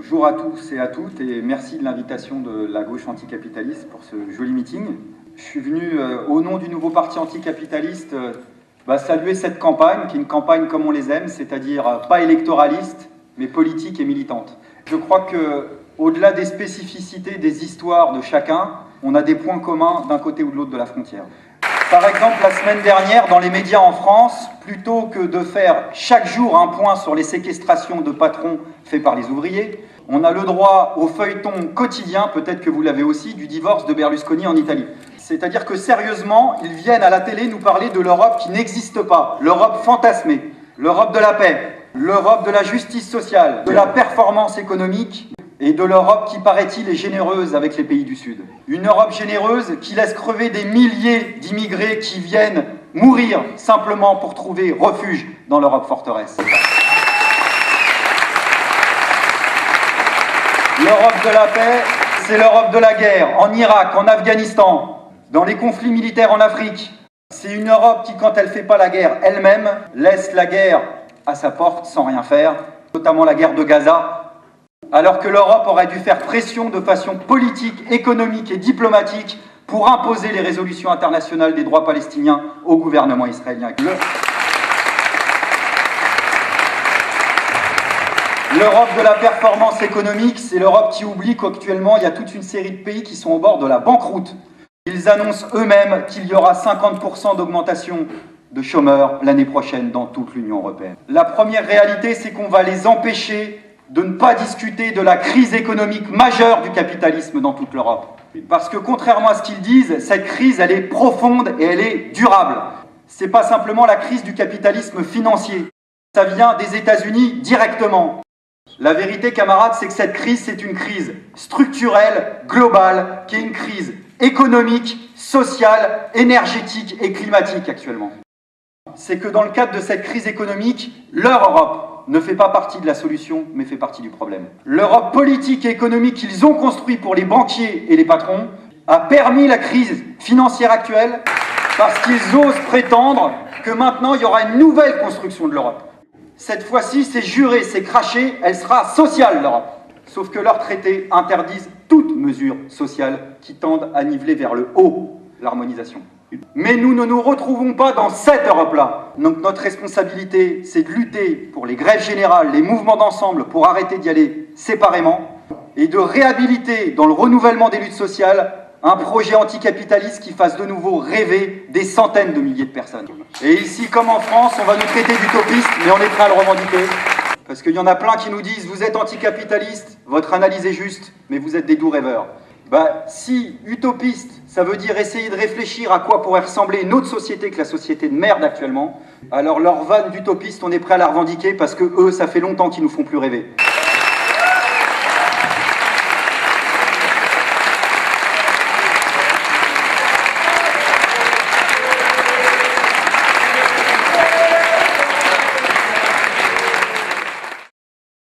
Bonjour à tous et à toutes et merci de l'invitation de la gauche anticapitaliste pour ce joli meeting. Je suis venu au nom du nouveau parti anticapitaliste saluer cette campagne, qui est une campagne comme on les aime, c'est-à-dire pas électoraliste, mais politique et militante. Je crois qu'au-delà des spécificités des histoires de chacun, on a des points communs d'un côté ou de l'autre de la frontière. Par exemple, la semaine dernière, dans les médias en France, plutôt que de faire chaque jour un point sur les séquestrations de patrons faits par les ouvriers, on a le droit au feuilleton quotidien, peut-être que vous l'avez aussi, du divorce de Berlusconi en Italie. C'est-à-dire que sérieusement, ils viennent à la télé nous parler de l'Europe qui n'existe pas, l'Europe fantasmée, l'Europe de la paix, l'Europe de la justice sociale, de la performance économique, et de l'Europe qui, paraît-il, est généreuse avec les pays du Sud. Une Europe généreuse qui laisse crever des milliers d'immigrés qui viennent mourir simplement pour trouver refuge dans l'Europe forteresse. L'Europe de la paix, c'est l'Europe de la guerre, en Irak, en Afghanistan, dans les conflits militaires en Afrique. C'est une Europe qui, quand elle ne fait pas la guerre elle-même, laisse la guerre à sa porte sans rien faire, notamment la guerre de Gaza, alors que l'Europe aurait dû faire pression de façon politique, économique et diplomatique pour imposer les résolutions internationales des droits palestiniens au gouvernement israélien. L'Europe de la performance économique, c'est l'Europe qui oublie qu'actuellement, il y a toute une série de pays qui sont au bord de la banqueroute. Ils annoncent eux-mêmes qu'il y aura 50% d'augmentation de chômeurs l'année prochaine dans toute l'Union européenne. La première réalité, c'est qu'on va les empêcher de ne pas discuter de la crise économique majeure du capitalisme dans toute l'Europe. Parce que contrairement à ce qu'ils disent, cette crise, elle est profonde et elle est durable. C'est pas simplement la crise du capitalisme financier. Ça vient des États-Unis directement. La vérité, camarades, c'est que cette crise, c'est une crise structurelle, globale, qui est une crise économique, sociale, énergétique et climatique actuellement. C'est que dans le cadre de cette crise économique, leur Europe ne fait pas partie de la solution, mais fait partie du problème. L'Europe politique et économique qu'ils ont construite pour les banquiers et les patrons a permis la crise financière actuelle parce qu'ils osent prétendre que maintenant il y aura une nouvelle construction de l'Europe. Cette fois-ci, c'est juré, c'est craché, elle sera sociale l'Europe. Sauf que leurs traités interdisent toute mesure sociale qui tende à niveler vers le haut l'harmonisation. Mais nous ne nous retrouvons pas dans cette Europe-là. Donc notre responsabilité, c'est de lutter pour les grèves générales, les mouvements d'ensemble, pour arrêter d'y aller séparément, et de réhabiliter dans le renouvellement des luttes sociales un projet anticapitaliste qui fasse de nouveau rêver des centaines de milliers de personnes. Et ici, comme en France, on va nous traiter d'utopistes, mais on est prêt à le revendiquer. Parce qu'il y en a plein qui nous disent « Vous êtes anticapitaliste, votre analyse est juste, mais vous êtes des doux rêveurs ». Si utopiste, ça veut dire essayer de réfléchir à quoi pourrait ressembler une autre société que la société de merde actuellement, alors leur vanne d'utopiste, on est prêt à la revendiquer parce que eux, ça fait longtemps qu'ils nous font plus rêver.